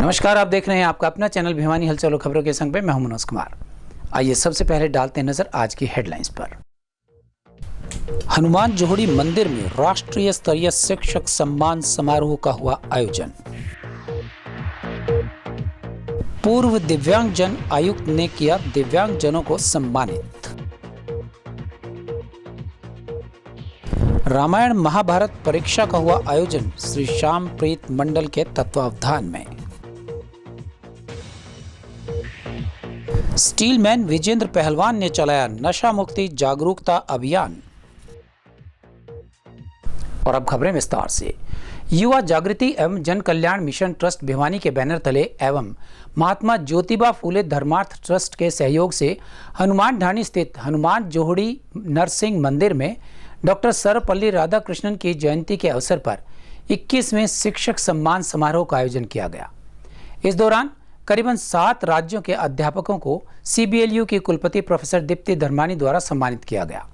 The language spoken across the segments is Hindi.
नमस्कार, आप देख रहे हैं आपका अपना चैनल भिवानी हलचल और खबरों के संग में मैं हूं मनोज कुमार। आइए सबसे पहले डालते हैं नजर आज की हेडलाइंस पर। हनुमान जोहड़ी मंदिर में राष्ट्रीय स्तरीय शिक्षक सम्मान समारोह का हुआ आयोजन। पूर्व दिव्यांगजन आयुक्त ने किया दिव्यांगजनों को सम्मानित। रामायण महाभारत परीक्षा का हुआ आयोजन श्री श्याम प्रीत मंडल के तत्वावधान में। स्टीलमैन विजेंद्र पहलवान ने चलाया नशा मुक्ति जागरूकता अभियान। और अब खबरें विस्तार से। युवा जागृति एवं जन कल्याण मिशन ट्रस्ट भिवानी के बैनर तले एवं महात्मा ज्योतिबा फूले धर्मार्थ ट्रस्ट के सहयोग से हनुमान ढाणी स्थित हनुमान जोहड़ी नरसिंह मंदिर में डॉक्टर सर्वपल्ली राधाकृष्णन की जयंती के अवसर पर 21वें शिक्षक सम्मान समारोह का आयोजन किया गया। इस दौरान करीबन 7 राज्यों के अध्यापकों को CBLU की कुलपति प्रोफेसर दीप्ति धर्मानी द्वारा सम्मानित किया गया।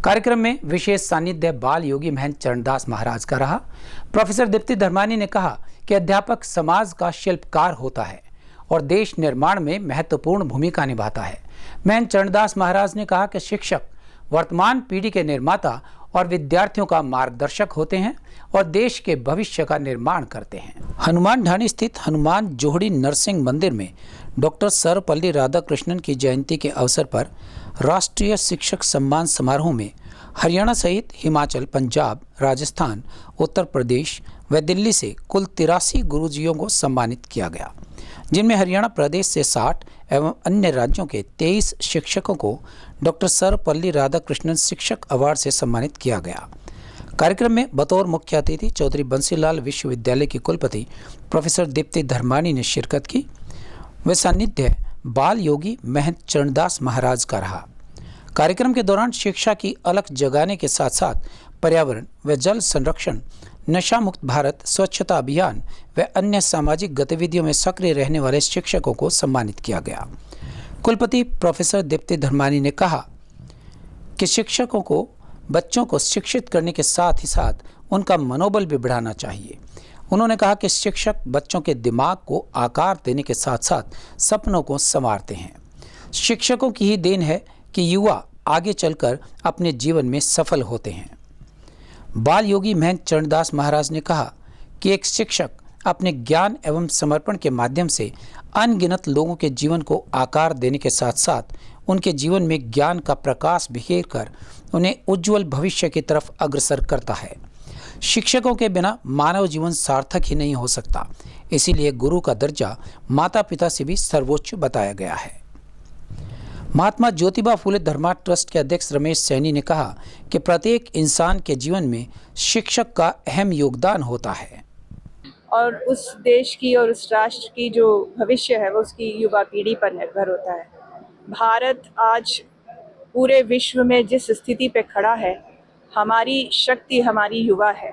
कार्यक्रम में विशेष सानिध्य बाल योगी महंत चरणदास महाराज का रहा। प्रोफेसर दीप्ति धर्मानी ने कहा कि अध्यापक समाज का शिल्पकार होता है और देश निर्माण में महत्वपूर्ण भूमिका निभाता है। महंत चरणदास महाराज ने कहा कि शिक्षक वर्तमान पीढ़ी के निर्माता और विद्यार्थियों का मार्गदर्शक होते हैं और देश के भविष्य का निर्माण करते हैं। हनुमान ढाणी स्थित हनुमान जोहड़ी नरसिंह मंदिर में डॉक्टर सर्वपल्ली राधाकृष्णन की जयंती के अवसर पर राष्ट्रीय शिक्षक सम्मान समारोह में हरियाणा सहित हिमाचल, पंजाब, राजस्थान, उत्तर प्रदेश व दिल्ली से कुल 83 गुरुजियों को सम्मानित किया गया, जिनमें हरियाणा प्रदेश से 60 एवं अन्य राज्यों के 23 शिक्षकों को डॉक्टर सर्वपल्ली राधाकृष्णन शिक्षक अवार्ड से सम्मानित किया गया। कार्यक्रम में बतौर मुख्य अतिथि चौधरी बंसीलाल विश्वविद्यालय की कुलपति प्रोफेसर दीप्ति धर्मानी ने शिरकत की व सानिध्य बाल योगी महंत चरणदास महाराज का रहा। कार्यक्रम के दौरान शिक्षा की अलख जगाने के साथ साथ पर्यावरण व जल संरक्षण, नशा मुक्त भारत, स्वच्छता अभियान व अन्य सामाजिक गतिविधियों में सक्रिय रहने वाले शिक्षकों को सम्मानित किया गया। कुलपति प्रोफेसर दीप्ति धर्मानी ने कहा कि शिक्षकों को बच्चों को शिक्षित करने के साथ ही साथ उनका मनोबल भी बढ़ाना चाहिए। उन्होंने कहा कि शिक्षक बच्चों के दिमाग को आकार देने के साथ साथ सपनों को संवारते हैं। शिक्षकों की ही देन है कि युवा आगे चलकर अपने जीवन में सफल होते हैं। बाल योगी महंत चरणदास महाराज ने कहा कि एक शिक्षक अपने ज्ञान एवं समर्पण के माध्यम से अनगिनत लोगों के जीवन को आकार देने के साथ साथ उनके जीवन में ज्ञान का प्रकाश बिखेर कर उन्हें उज्जवल भविष्य की तरफ अग्रसर करता है। शिक्षकों के बिना मानव जीवन सार्थक ही नहीं हो सकता, इसीलिए गुरु का दर्जा माता पिता से भी सर्वोच्च बताया गया है। महात्मा ज्योतिबा फूले धर्मार्थ ट्रस्ट के अध्यक्ष रमेश सैनी ने कहा कि प्रत्येक इंसान के जीवन में शिक्षक का अहम योगदान होता है और उस देश की और उस राष्ट्र की जो भविष्य है वो उसकी युवा पीढ़ी पर निर्भर होता है। भारत आज पूरे विश्व में जिस स्थिति पे खड़ा है, हमारी शक्ति हमारी युवा है।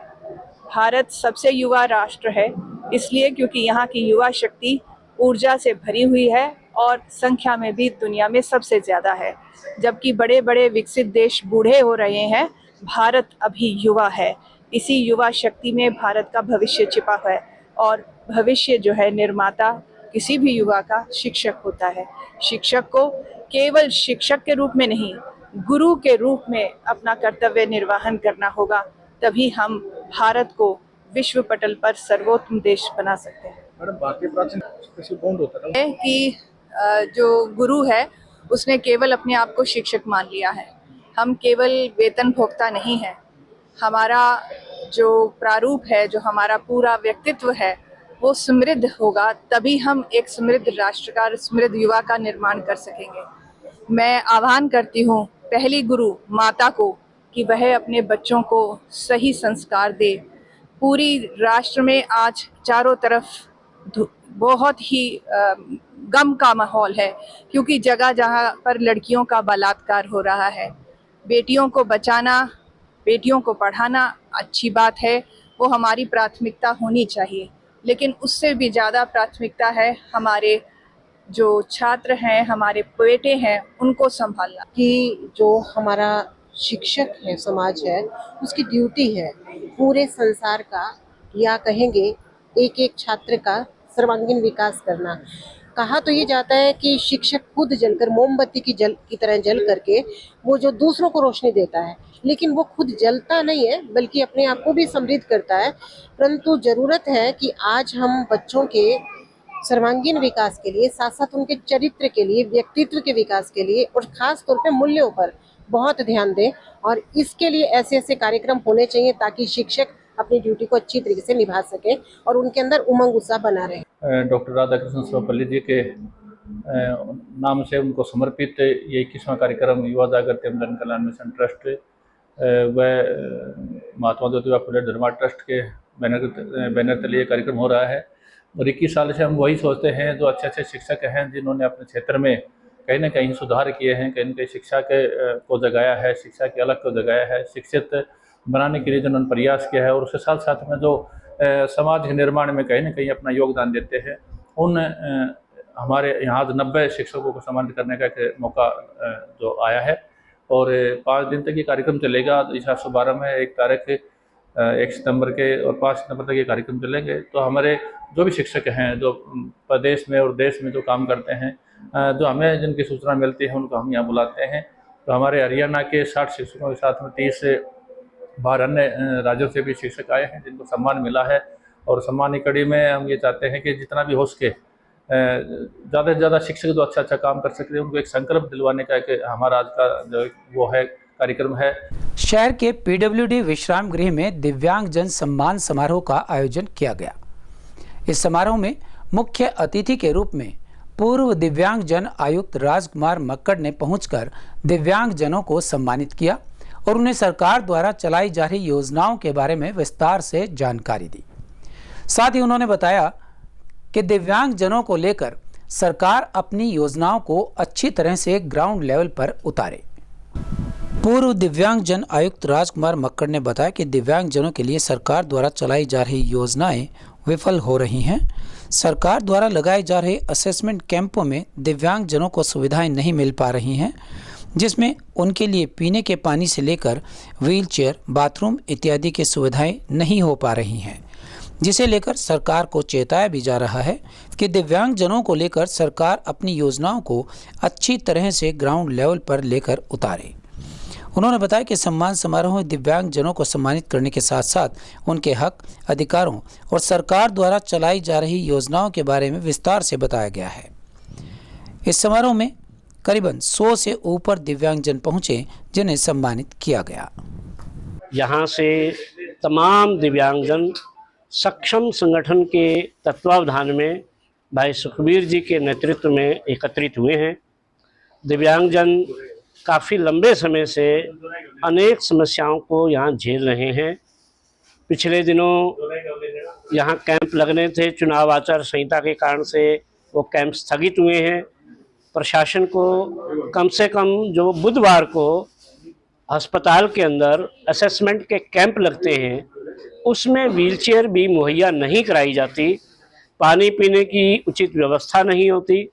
भारत सबसे युवा राष्ट्र है इसलिए क्योंकि यहाँ की युवा शक्ति ऊर्जा से भरी हुई है और संख्या में भी दुनिया में सबसे ज़्यादा है। जबकि बड़े बड़े विकसित देश बूढ़े हो रहे हैं, भारत अभी युवा है। इसी युवा शक्ति में भारत का भविष्य छिपा है और भविष्य जो है निर्माता किसी भी युवा का शिक्षक होता है। शिक्षक को केवल शिक्षक के रूप में नहीं, गुरु के रूप में अपना कर्तव्य निर्वहन करना होगा, तभी हम भारत को विश्व पटल पर सर्वोत्तम देश बना सकते हैं। मैडम, बाकी प्राचीन कौन होता है कि जो गुरु है उसने केवल अपने आप को शिक्षक मान लिया है। हम केवल वेतन भोक्ता नहीं है। हमारा जो प्रारूप है, जो हमारा पूरा व्यक्तित्व है वो समृद्ध होगा, तभी हम एक समृद्ध राष्ट्र का, समृद्ध युवा का निर्माण कर सकेंगे। मैं आह्वान करती हूँ पहली गुरु माता को कि वह अपने बच्चों को सही संस्कार दे। पूरी राष्ट्र में आज चारों तरफ बहुत ही गम का माहौल है क्योंकि जगह जहाँ पर लड़कियों का बलात्कार हो रहा है। बेटियों को बचाना, बेटियों को पढ़ाना अच्छी बात है, वो हमारी प्राथमिकता होनी चाहिए, लेकिन उससे भी ज़्यादा प्राथमिकता है हमारे जो छात्र हैं, हमारे बेटे हैं, उनको संभालना। कि जो हमारा शिक्षक है, समाज है, उसकी ड्यूटी है पूरे संसार का या कहेंगे एक एक छात्र का सर्वांगीण विकास करना। कहा तो ये जाता है कि शिक्षक खुद जलकर मोमबत्ती की तरह जल करके वो जो दूसरों को रोशनी देता है, लेकिन वो खुद जलता नहीं है बल्कि अपने आप को भी समृद्ध करता है। परंतु जरूरत है कि आज हम बच्चों के सर्वांगीण विकास के लिए, साथ साथ उनके चरित्र के लिए, व्यक्तित्व के विकास के लिए और खास तौर पे मूल्यों पर बहुत ध्यान दें। और इसके लिए ऐसे ऐसे कार्यक्रम होने चाहिए ताकि शिक्षक अपनी ड्यूटी को अच्छी तरीके से निभा सके और उनके अंदर उमंग उत्साह बना रहे। डॉक्टर राधाकृष्ण सर्वपल्ली जी के नाम से उनको समर्पित ये 21वां कार्यक्रम युवा जागृति एवं जन कल्याण मिशन ट्रस्ट व महात्मा ज्योतिबा फुले धर्मार्थ ट्रस्ट के बैनर तले ये कार्यक्रम हो रहा है। और 21 साल से हम वही सोचते हैं, जो अच्छे अच्छे शिक्षक हैं जिन्होंने अपने क्षेत्र में कहीं ना कहीं सुधार किए हैं, कहीं ना कहीं शिक्षा को जगाया है, शिक्षा की अलग को जगाया है, शिक्षित बनाने के लिए जिन्होंने प्रयास किया है और उसके साथ साथ में जो समाज के निर्माण में कहीं ना कहीं अपना योगदान देते हैं, उन हमारे यहाँ 90 शिक्षकों को सम्मानित करने का एक मौका जो आया है। और 5 दिन तक ये कार्यक्रम चलेगा। 1812 में 1 तारीख 1 सितंबर के और 5 सितंबर तक ये कार्यक्रम चलेंगे। तो हमारे जो भी शिक्षक हैं, जो प्रदेश में और देश में जो काम करते हैं, जो हमें जिनकी सूचना मिलती है उनको हम यहाँ बुलाते हैं। तो हमारे हरियाणा के 60 शिक्षकों के साथ में 30 बाहर अन्य राज्यों से भी शिक्षक आए हैं जिनको सम्मान मिला है। और सम्मान की कड़ी में हम ये चाहते हैं कि जितना भी हो सके ज़्यादा से ज़्यादा शिक्षक जो अच्छा अच्छा काम कर सकते हैं उनको एक संकल्प दिलवाने का एक हमारा आज का जो वो है कार्यक्रम है। शहर के पीडब्ल्यूडी विश्राम गृह में दिव्यांग जन सम्मान समारोह का आयोजन किया गया। इस समारोह में मुख्य अतिथि के रूप में पूर्व दिव्यांग जन आयुक्त राजकुमार मक्कड़ ने पहुंचकर दिव्यांग जनों को सम्मानित किया और उन्हें सरकार द्वारा चलाई जा रही योजनाओं के बारे में विस्तार से जानकारी दी। साथ ही उन्होंने बताया कि दिव्यांग जनों को लेकर सरकार अपनी योजनाओं को अच्छी तरह से ग्राउंड लेवल पर उतारे। पूर्व दिव्यांग जन आयुक्त राजकुमार मक्कड़ ने बताया कि दिव्यांग जनों के लिए सरकार द्वारा चलाई जा रही योजनाएं विफल हो रही हैं। सरकार द्वारा लगाए जा रहे असेसमेंट कैंपों में दिव्यांग जनों को सुविधाएं नहीं मिल पा रही हैं, जिसमें उनके लिए पीने के पानी से लेकर व्हीलचेयर, बाथरूम इत्यादि की सुविधाएं नहीं हो पा रही हैं, जिसे लेकर सरकार को चेताया भी जा रहा है कि दिव्यांग जनों को लेकर सरकार अपनी योजनाओं को अच्छी तरह से ग्राउंड लेवल पर लेकर उतारे। उन्होंने बताया कि सम्मान समारोह में दिव्यांग जनों को सम्मानित करने के साथ साथ उनके हक, अधिकारों और सरकार द्वारा चलाई जा रही योजनाओं के बारे में विस्तार से बताया गया है। इस समारोह में करीबन 100 से ऊपर दिव्यांगजन पहुंचे, जिन्हें सम्मानित किया गया। यहाँ से तमाम दिव्यांगजन सक्षम संगठन के तत्वावधान में भाई सुखबीर जी के नेतृत्व में एकत्रित हुए हैं। दिव्यांगजन काफ़ी लंबे समय से अनेक समस्याओं को यहाँ झेल रहे हैं। पिछले दिनों यहाँ कैंप लगने थे, चुनाव आचार संहिता के कारण से वो कैंप स्थगित हुए हैं। प्रशासन को कम से कम जो बुधवार को अस्पताल के अंदर असेसमेंट के कैंप लगते हैं उसमें व्हीलचेयर भी मुहैया नहीं कराई जाती, पानी पीने की उचित व्यवस्था नहीं होती,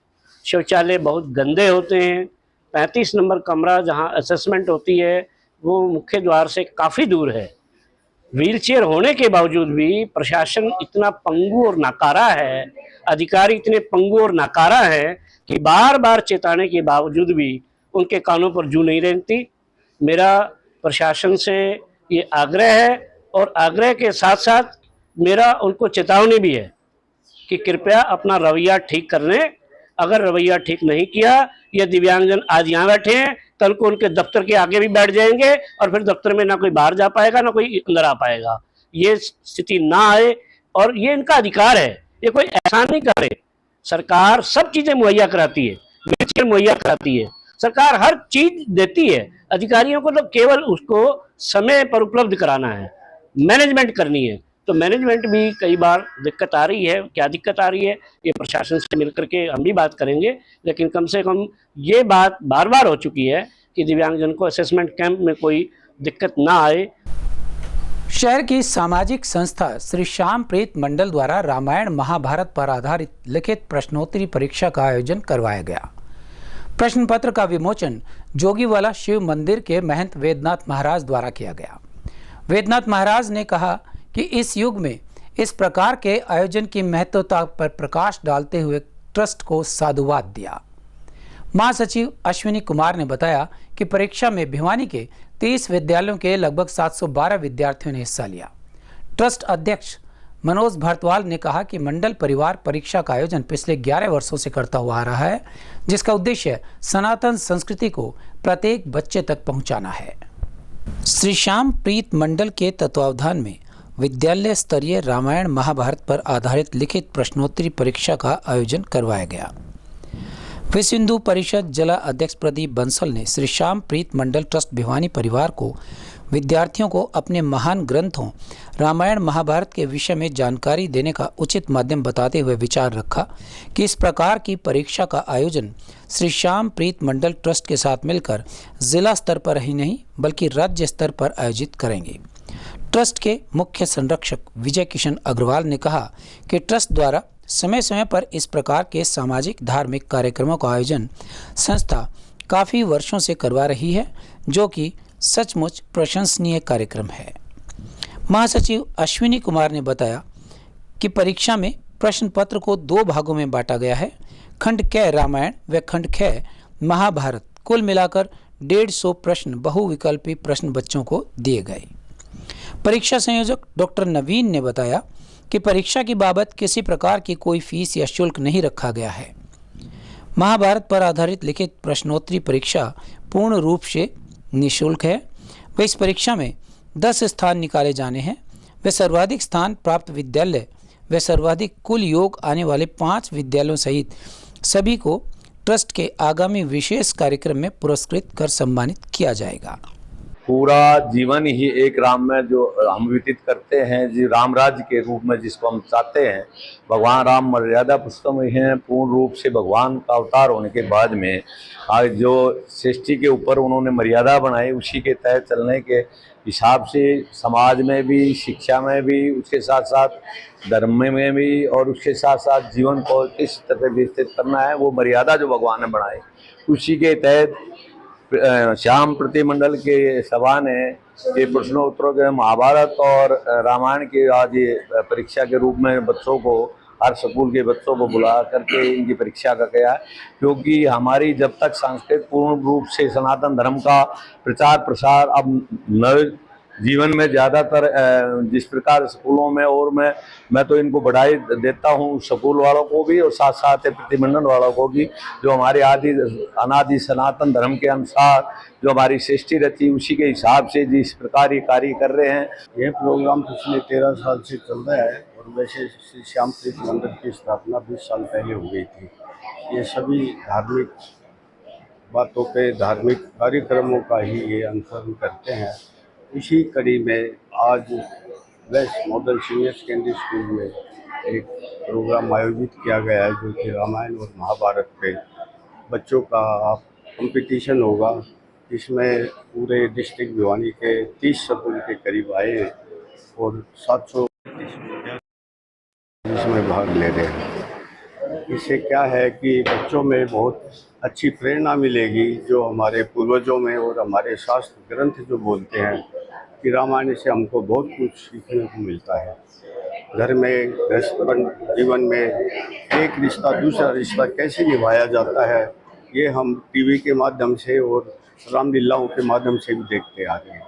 शौचालय बहुत गंदे होते हैं। 35 नंबर कमरा जहां असेसमेंट होती है वो मुख्य द्वार से काफ़ी दूर है। व्हीलचेयर होने के बावजूद भी प्रशासन इतना पंगु और नाकारा है, अधिकारी इतने पंगु और नाकारा है कि बार बार चेताने के बावजूद भी उनके कानों पर जू नहीं रेंगती। मेरा प्रशासन से ये आग्रह है और आग्रह के साथ साथ मेरा उनको चेतावनी भी है कि कृपया अपना रवैया ठीक कर लें। अगर रवैया ठीक नहीं किया, ये दिव्यांगजन आज यहाँ बैठे हैं, कल को उनके दफ्तर के आगे भी बैठ जाएंगे और फिर दफ्तर में ना कोई बाहर जा पाएगा ना कोई अंदर आ पाएगा। ये स्थिति ना आए और ये इनका अधिकार है, ये कोई एहसान नहीं कर रहे। सरकार सब चीज़ें मुहैया कराती है, व्हीलचेयर मुहैया कराती है, सरकार हर चीज देती है। अधिकारियों को तो केवल उसको समय पर उपलब्ध कराना है, मैनेजमेंट करनी है। तो मैनेजमेंट भी कई बार दिक्कत आ रही है। क्या दिक्कत आ रही है ये प्रशासन से मिलकर के हम भी बात करेंगे, लेकिन कम से कम ये बात बार बार हो चुकी है कि दिव्यांगजन को असेसमेंट कैंप में कोई दिक्कत ना आए। शहर की सामाजिक संस्था श्री श्याम प्रीत मंडल द्वारा रामायण महाभारत पर आधारित लिखित प्रश्नोत्तरी परीक्षा का आयोजन करवाया गया। प्रश्न पत्र का विमोचन जोगीवाला शिव मंदिर के महंत वेदनाथ महाराज द्वारा किया गया। वेदनाथ महाराज ने कहा कि इस युग में इस प्रकार के आयोजन की महत्वता पर प्रकाश डालते हुए ट्रस्ट को साधुवाद दिया। महासचिव अश्विनी कुमार ने बताया कि परीक्षा में भिवानी के 30 विद्यालयों के लगभग 712 विद्यार्थियों ने हिस्सा लिया। ट्रस्ट अध्यक्ष मनोज भारद्वाज ने कहा कि मंडल परिवार परीक्षा का आयोजन पिछले 11 वर्षों से करता हुआ आ रहा है, जिसका उद्देश्य सनातन संस्कृति को प्रत्येक बच्चे तक पहुंचाना है। श्री श्याम प्रीत मंडल के तत्वावधान में विद्यालय स्तरीय रामायण महाभारत पर आधारित लिखित प्रश्नोत्तरी परीक्षा का आयोजन करवाया गया। विश्व हिंदू परिषद जिला अध्यक्ष प्रदीप बंसल ने श्री श्याम प्रीत मंडल ट्रस्ट भिवानी परिवार को विद्यार्थियों को अपने महान ग्रंथों रामायण महाभारत के विषय में जानकारी देने का उचित माध्यम बताते हुए विचार रखा कि इस प्रकार की परीक्षा का आयोजन श्री श्याम प्रीत मंडल ट्रस्ट के साथ मिलकर जिला स्तर पर ही नहीं बल्कि राज्य स्तर पर आयोजित करेंगे। ट्रस्ट के मुख्य संरक्षक विजय किशन अग्रवाल ने कहा कि ट्रस्ट द्वारा समय समय पर इस प्रकार के सामाजिक धार्मिक कार्यक्रमों का आयोजन संस्था काफ़ी वर्षों से करवा रही है, जो कि सचमुच प्रशंसनीय कार्यक्रम है। महासचिव अश्विनी कुमार ने बताया कि परीक्षा में प्रश्न पत्र को 2 भागों में बांटा गया है। खंड क रामायण व खंड ख महाभारत, कुल मिलाकर 150 प्रश्न बहुविकल्पी प्रश्न बच्चों को दिए गए। परीक्षा संयोजक डॉक्टर नवीन ने बताया कि परीक्षा की बाबत किसी प्रकार की कोई फीस या शुल्क नहीं रखा गया है। महाभारत पर आधारित लिखित प्रश्नोत्तरी परीक्षा पूर्ण रूप से निःशुल्क है। व इस परीक्षा में 10 स्थान निकाले जाने हैं। वे सर्वाधिक स्थान प्राप्त विद्यालय व सर्वाधिक कुल योग आने वाले 5 विद्यालयों सहित सभी को ट्रस्ट के आगामी विशेष कार्यक्रम में पुरस्कृत कर सम्मानित किया जाएगा। पूरा जीवन ही एक राम में जो हम व्यतीत करते हैं, जी राम राज्य के रूप में जिसको हम चाहते हैं, भगवान राम मर्यादा पुरुषोत्तम हैं। पूर्ण रूप से भगवान का अवतार होने के बाद में आज जो सृष्टि के ऊपर उन्होंने मर्यादा बनाई, उसी के तहत चलने के हिसाब से समाज में भी, शिक्षा में भी, उसके साथ साथ धर्म में भी और उसके साथ साथ जीवन को किस तरह विस्तृत करना है, वो मर्यादा जो भगवान ने बनाई, उसी के तहत श्याम प्रतिमंडल के सभा ने ये प्रश्नोत्तरों के महाभारत और रामायण की आज ये परीक्षा के रूप में बच्चों को, हर स्कूल के बच्चों को बुला करके इनकी परीक्षा का गया है। क्योंकि हमारी जब तक संस्कृत पूर्ण रूप से सनातन धर्म का प्रचार प्रसार अब नए जीवन में ज़्यादातर जिस प्रकार स्कूलों में, और मैं तो इनको बढ़ाई देता हूँ स्कूल वालों को भी और साथ साथ प्रतिमंडल वालों को भी, जो हमारे अनादि सनातन धर्म के अनुसार जो हमारी सृष्टि रची उसी के हिसाब से जिस प्रकार ये कार्य कर रहे हैं। यह प्रोग्राम पिछले 13 साल से चल रहा है और वैसे श्री श्याम प्रीत मंडल की स्थापना 20 साल पहले हो गई थी। ये सभी धार्मिक बातों पे, धार्मिक कार्यक्रमों का ही ये अनुसरण करते हैं। इसी कड़ी में आज West Model Senior Secondary School में एक प्रोग्राम आयोजित किया गया है, जो कि रामायण और महाभारत पे बच्चों का कंपटीशन होगा। इसमें पूरे डिस्ट्रिक्ट भिवानी के 30 स्कूल के करीब आए हैं और 700 इसमें भाग ले रहे हैं। इससे क्या है कि बच्चों में बहुत अच्छी प्रेरणा मिलेगी, जो हमारे पूर्वजों में और हमारे शास्त्र ग्रंथ जो बोलते हैं कि रामायण से हमको बहुत कुछ सीखने को मिलता है। घर में गृहस्थ जीवन में एक रिश्ता दूसरा रिश्ता कैसे निभाया जाता है, ये हम टीवी के माध्यम से और रामलीलाओं के माध्यम से भी देखते आ रहे हैं।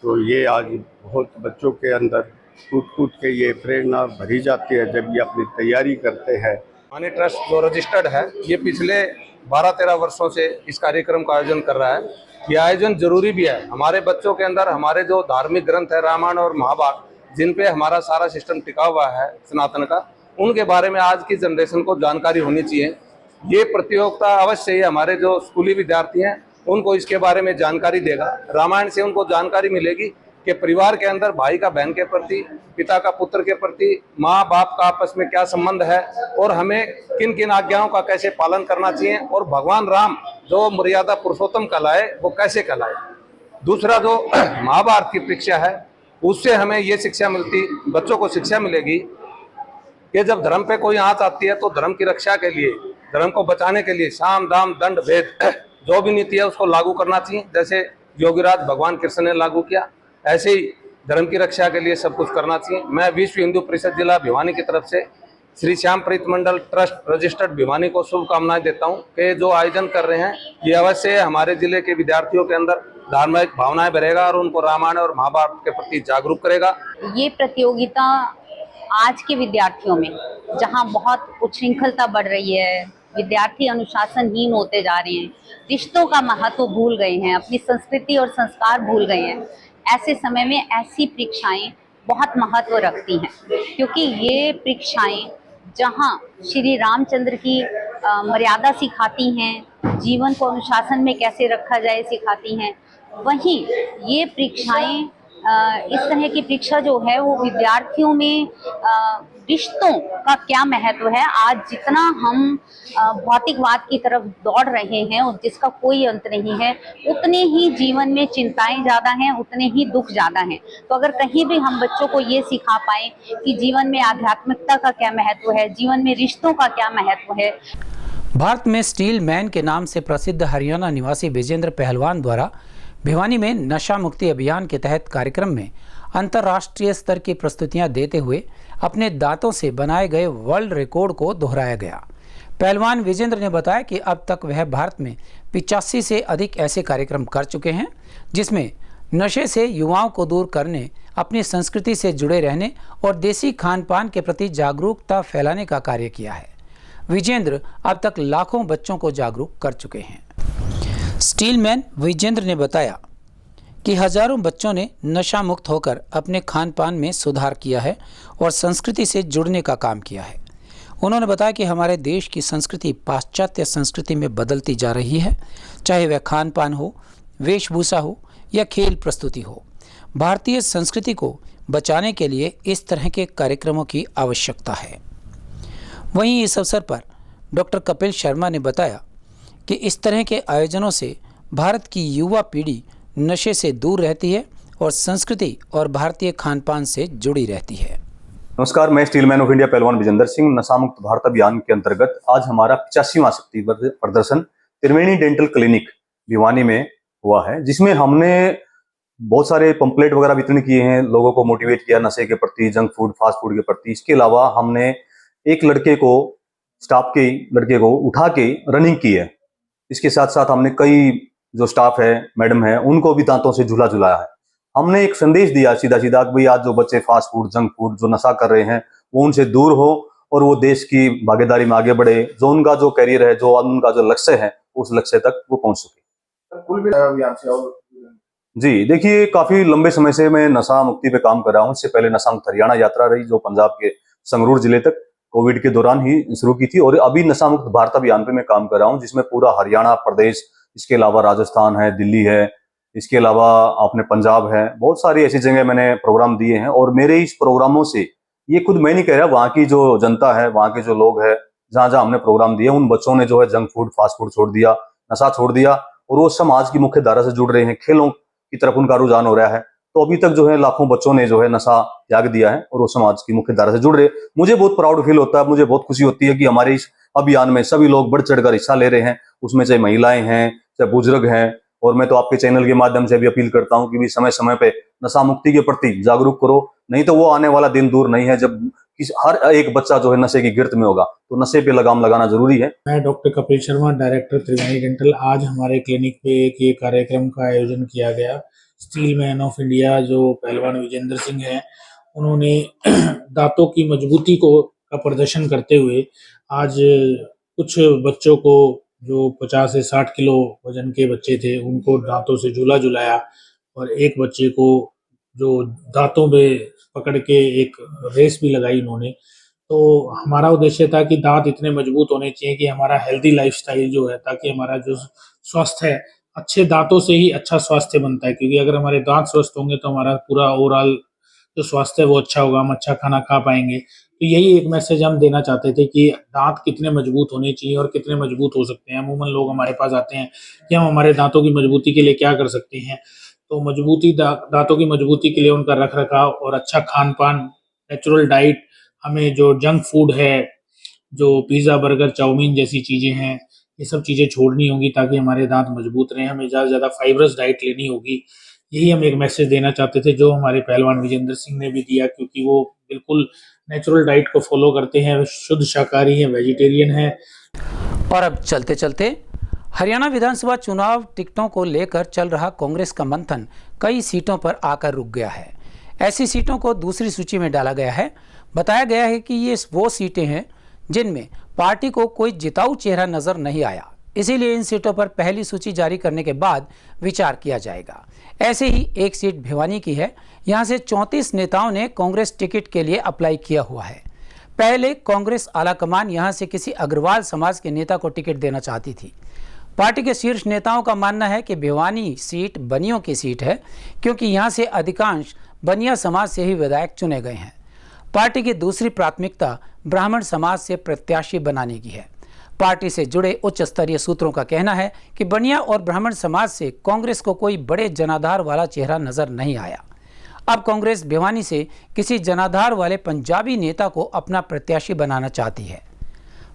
तो ये आज बहुत बच्चों के अंदर कूद के ये प्रेरणा भरी जाती है जब ये अपनी तैयारी करते हैं। भिवानी ट्रस्ट जो रजिस्टर्ड है, ये पिछले 12-13 वर्षों से इस कार्यक्रम का आयोजन कर रहा है। ये आयोजन जरूरी भी है। हमारे बच्चों के अंदर हमारे जो धार्मिक ग्रंथ है रामायण और महाभारत, जिन पे हमारा सारा सिस्टम टिका हुआ है सनातन का, उनके बारे में आज की जनरेशन को जानकारी होनी चाहिए। ये प्रतियोगिता अवश्य ही हमारे जो स्कूली विद्यार्थी हैं उनको इसके बारे में जानकारी देगा। रामायण से उनको जानकारी मिलेगी कि परिवार के अंदर भाई का बहन के प्रति, पिता का पुत्र के प्रति, माँ बाप का आपस में क्या संबंध है और हमें किन किन आज्ञाओं का कैसे पालन करना चाहिए और भगवान राम जो मर्यादा पुरुषोत्तम कहलाए वो कैसे कहलाए। दूसरा जो महाभारत की परीक्षा है, उससे हमें ये शिक्षा मिलती, बच्चों को शिक्षा मिलेगी कि जब धर्म पे कोई आंच आती है तो धर्म की रक्षा के लिए, धर्म को बचाने के लिए साम दाम दंड भेद जो भी नीति है उसको लागू करना चाहिए। जैसे योगीराज भगवान कृष्ण ने लागू किया, ऐसे ही धर्म की रक्षा के लिए सब कुछ करना चाहिए। मैं विश्व हिंदू परिषद जिला भिवानी की तरफ से श्री श्याम प्रीत मंडल ट्रस्ट रजिस्टर्ड भिवानी को शुभकामनाएं देता हूं कि जो आयोजन कर रहे हैं ये अवश्य हमारे जिले के विद्यार्थियों के अंदर धार्मिक भावनाएं भरेगा और उनको रामायण और महाभारत के प्रति जागरूक करेगा। ये प्रतियोगिता आज के विद्यार्थियों में, जहां बहुत उच्छृंखलता बढ़ रही है, विद्यार्थी अनुशासनहीन होते जा रहे हैं, रिश्तों का महत्व भूल गए हैं, अपनी संस्कृति और संस्कार भूल गए हैं, ऐसे समय में ऐसी परीक्षाएं बहुत महत्व रखती हैं, क्योंकि ये परीक्षाएं जहां श्री रामचंद्र की मर्यादा सिखाती हैं, जीवन को अनुशासन में कैसे रखा जाए सिखाती हैं, वहीं ये परीक्षाएं इस तरह की परीक्षा जो है वो विद्यार्थियों में रिश्तों का क्या महत्व है, आज जितना हम भौतिकवाद की तरफ दौड़ रहे हैं और जिसका कोई अंत नहीं है, उतने ही जीवन में चिंताएं ज़्यादा हैं, उतने ही दुख ज़्यादा हैं। तो अगर कहीं भी हम बच्चों को ये सिखा पाएं कि जीवन में आध्यात्मिकता का क्या महत्व है, जीवन में रिश्तों का क्या महत्व है। भारत में स्टील मैन के नाम से प्रसिद्ध हरियाणा निवासी विजेंद्र पहलवान द्वारा भिवानी में नशा मुक्ति अभियान के तहत कार्यक्रम में अंतर्राष्ट्रीय स्तर की प्रस्तुतियां देते हुए अपने दांतों से बनाए गए वर्ल्ड रिकॉर्ड को दोहराया गया। पहलवान विजेंद्र ने बताया कि अब तक वह भारत में 85 से अधिक ऐसे कार्यक्रम कर चुके हैं, जिसमें नशे से युवाओं को दूर करने, अपनी संस्कृति से जुड़े रहने और देसी खान पान के प्रति जागरूकता फैलाने का कार्य किया है। विजेंद्र अब तक लाखों बच्चों को जागरूक कर चुके हैं। स्टीलमैन विजेंद्र ने बताया कि हजारों बच्चों ने नशा मुक्त होकर अपने खान पान में सुधार किया है और संस्कृति से जुड़ने का काम किया है। उन्होंने बताया कि हमारे देश की संस्कृति पाश्चात्य संस्कृति में बदलती जा रही है, चाहे वह खान पान हो, वेशभूषा हो या खेल प्रस्तुति हो। भारतीय संस्कृति को बचाने के लिए इस तरह के कार्यक्रमों की आवश्यकता है। वहीं इस अवसर पर डॉक्टर कपिल शर्मा ने बताया कि इस तरह के आयोजनों से भारत की युवा पीढ़ी नशे से दूर रहती है और संस्कृति और भारतीय खान पान से जुड़ी रहती है। नमस्कार, मैं स्टीलमैन ऑफ इंडिया पहलवान विजेंद्र सिंह। नशा मुक्त भारत अभियान के अंतर्गत आज हमारा 85वां शक्ति प्रदर्शन त्रिवेणी डेंटल क्लिनिक भिवानी में हुआ है, जिसमें हमने बहुत सारे पंपलेट वगैरह वितरण किए हैं, लोगों को मोटिवेट किया नशे के प्रति, जंक फूड, फास्ट फूड के प्रति। इसके अलावा हमने एक लड़के को, स्टाफ के लड़के को उठा के रनिंग की है। इसके साथ साथ हमने कई जो स्टाफ है, मैडम है, उनको भी दांतों से झूला झुलाया है। हमने एक संदेश दिया सीधा सीधा कि भाई आज जो बच्चे फास्ट फूड, जंक फूड, जो नशा कर रहे हैं, वो उनसे दूर हो और वो देश की भागीदारी में आगे बढ़े, जो उनका जो करियर है, जो उनका जो लक्ष्य है, उस लक्ष्य तक वो पहुंच सके। जी देखिए, काफी लंबे समय से मैं नशा मुक्ति पे काम कर रहा हूँ। इससे पहले नशा मुक्त हरियाणा यात्रा रही, जो पंजाब के संगरूर जिले तक कोविड के दौरान ही शुरू की थी, और अभी नशा मुक्त भारत अभियान पे मैं काम कर रहा हूँ, जिसमें पूरा हरियाणा प्रदेश, इसके अलावा राजस्थान है, दिल्ली है, इसके अलावा आपने पंजाब है, बहुत सारी ऐसी जगह मैंने प्रोग्राम दिए हैं। और मेरे इस प्रोग्रामों से, ये खुद मैं नहीं कह रहा, वहाँ की जो जनता है, वहाँ के जो लोग हैं, जहाँ जहाँ हमने प्रोग्राम दिए, उन बच्चों ने जो है जंक फूड, फास्ट फूड छोड़ दिया, नशा छोड़ दिया, और वो समाज की मुख्य धारा से जुड़ रहे हैं, खेलों की तरफ उनका रुझान हो रहा है। तो अभी तक जो है लाखों बच्चों ने जो है नशा त्याग दिया है और वो समाज की मुख्य धारा से जुड़ रहे। मुझे बहुत प्राउड फील होता है, मुझे बहुत खुशी होती है कि हमारे इस अभियान में सभी लोग बढ़ चढ़कर हिस्सा ले रहे हैं, उसमें चाहे महिलाएं हैं, चाहे बुजुर्ग हैं। और मैं तो आपके चैनल के माध्यम से भी अपील करता हूं कि भी समय समय पे नशा मुक्ति के प्रति जागरूक करो, नहीं तो वो आने वाला दिन दूर नहीं है जब हर एक बच्चा जो है नशे की गिरफ्त में होगा। तो नशे पे लगाम लगाना जरूरी है। मैं डॉक्टर कपिल शर्मा, डायरेक्टर त्रिवेणी डेंटल। आज हमारे क्लिनिक पे एक ये कार्यक्रम का आयोजन किया गया। स्टील मैन ऑफ इंडिया जो पहलवान विजेंद्र सिंह हैं, उन्होंने दांतों की मजबूती का प्रदर्शन करते हुए आज कुछ बच्चों को, जो 50 से 60 किलो वजन के बच्चे थे, उनको दांतों से झूला झुलाया, और एक बच्चे को जो दांतों में पकड़ के एक रेस भी लगाई उन्होंने। तो हमारा उद्देश्य था कि दांत इतने मजबूत होने चाहिए कि हमारा हेल्दी लाइफस्टाइल जो है, ताकि हमारा जो स्वास्थ्य है, अच्छे दांतों से ही अच्छा स्वास्थ्य बनता है, क्योंकि अगर हमारे दांत स्वस्थ होंगे तो हमारा पूरा ओवरऑल जो स्वास्थ्य है वो अच्छा होगा, हम अच्छा खाना खा पाएंगे। तो यही एक मैसेज हम देना चाहते थे कि दांत कितने मजबूत होने चाहिए और कितने मजबूत हो सकते हैं। अमूमन लोग हमारे पास आते हैं कि हम हमारे दांतों की मजबूती के लिए क्या कर सकते हैं। तो दांतों की मजबूती के लिए उनका रख रखाव और अच्छा खान पान, नेचुरल डाइट, हमें जो जंक फूड है, जो पिज़्ज़ा, बर्गर, चाउमीन जैसी चीज़ें हैं, ये सब चीज़ें छोड़नी होंगी ताकि हमारे दांत मजबूत रहें। हमें ज़्यादा से ज़्यादा फाइबरस डाइट लेनी होगी। यही हम एक मैसेज देना चाहते थे, जो हमारे पहलवान विजेंद्र सिंह ने भी दिया, क्योंकि वो बिल्कुल नेचुरल डाइट को फॉलो करते हैं, शुद्ध शाकाहारी हैं, वेजिटेरियन हैं। और अब चलते चलते हरियाणा विधानसभा चुनाव टिकटों को लेकर चल रहा कांग्रेस का मंथन कई सीटों पर आकर रुक गया है। ऐसी सीटों को दूसरी सूची में डाला गया है। बताया गया है कि ये वो सीटें हैं जिनमें पार्टी को कोई जिताऊ चेहरा नजर नहीं आया, इसीलिए इन सीटों पर पहली सूची जारी करने के बाद विचार किया जाएगा। ऐसे ही एक सीट भिवानी की है। यहाँ से 34 नेताओं ने कांग्रेस टिकट के लिए अप्लाई किया हुआ है। पहले कांग्रेस आलाकमान यहाँ से किसी अग्रवाल समाज के नेता को टिकट देना चाहती थी। पार्टी के शीर्ष नेताओं का मानना है कि भिवानी सीट बनियों की सीट है, क्योंकि यहाँ से अधिकांश बनिया समाज से ही विधायक चुने गए हैं। पार्टी की दूसरी प्राथमिकता ब्राह्मण समाज से प्रत्याशी बनाने की है। पार्टी से जुड़े उच्च स्तरीय सूत्रों का कहना है कि बनिया और ब्राह्मण समाज से कांग्रेस को कोई बड़े जनाधार वाला चेहरा नजर नहीं आया। अब कांग्रेस भिवानी से किसी जनाधार वाले पंजाबी नेता को अपना प्रत्याशी बनाना चाहती है।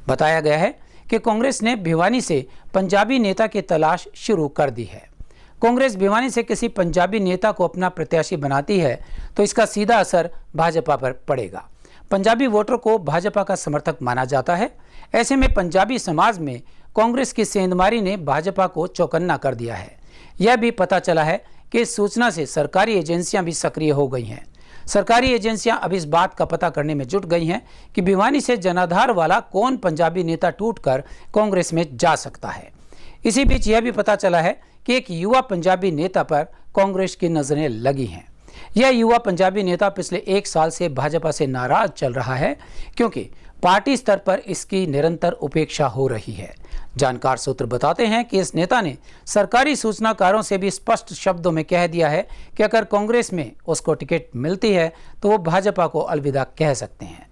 बताया गया है कि कांग्रेस ने भिवानी से पंजाबी नेता की तलाश शुरू कर दी है। कांग्रेस भिवानी से किसी पंजाबी नेता को अपना प्रत्याशी बनाती है तो इसका सीधा असर भाजपा पर पड़ेगा। पंजाबी वोटर को भाजपा का समर्थक माना जाता है। ऐसे में पंजाबी समाज में कांग्रेस की सेंधमारी ने भाजपा को चौकन्ना कर दिया है। यह भी पता चला है कि इस सूचना से सरकारी एजेंसियां भी सक्रिय हो गई हैं। सरकारी एजेंसियां अब इस बात का पता करने में जुट गई हैं कि भिवानी से जनाधार वाला कौन पंजाबी नेता टूटकर कांग्रेस में जा सकता है। इसी बीच यह भी पता चला है कि एक युवा पंजाबी नेता पर कांग्रेस की नजरें लगी हैं। यह युवा पंजाबी नेता पिछले 1 साल से भाजपा से नाराज चल रहा है, क्योंकि पार्टी स्तर पर इसकी निरंतर उपेक्षा हो रही है। जानकार सूत्र बताते हैं कि इस नेता ने सरकारी सूचनाकारों से भी स्पष्ट शब्दों में कह दिया है कि अगर कांग्रेस में उसको टिकट मिलती है तो वो भाजपा को अलविदा कह सकते हैं।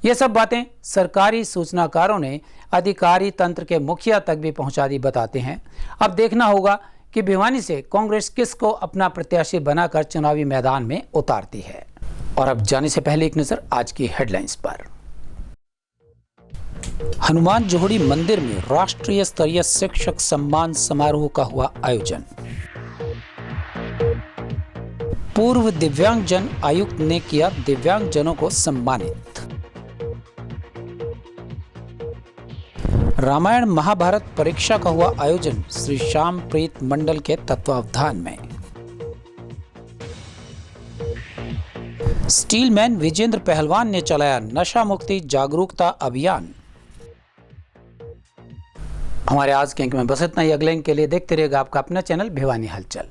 ये सब बातें सरकारी सूचनाकारों ने अधिकारी तंत्र के मुखिया तक भी पहुंचा दी, बताते हैं। अब देखना होगा कि भिवानी से कांग्रेस किसको अपना प्रत्याशी बनाकर चुनावी मैदान में उतारती है। और अब जाने से पहले एक नजर आज की हेडलाइंस पर। हनुमान जोहड़ी मंदिर में राष्ट्रीय स्तरीय शिक्षक सम्मान समारोह का हुआ आयोजन। पूर्व दिव्यांगजन आयुक्त ने किया दिव्यांगजनों को सम्मानित। रामायण महाभारत परीक्षा का हुआ आयोजन श्री श्याम प्रीत मंडल के तत्वावधान में। स्टीलमैन विजेंद्र पहलवान ने चलाया नशा मुक्ति जागरूकता अभियान। हमारे आज के अंक में बस इतना ही। अगले अंक के लिए देखते रहिएगा आपका अपना चैनल भिवानी हलचल।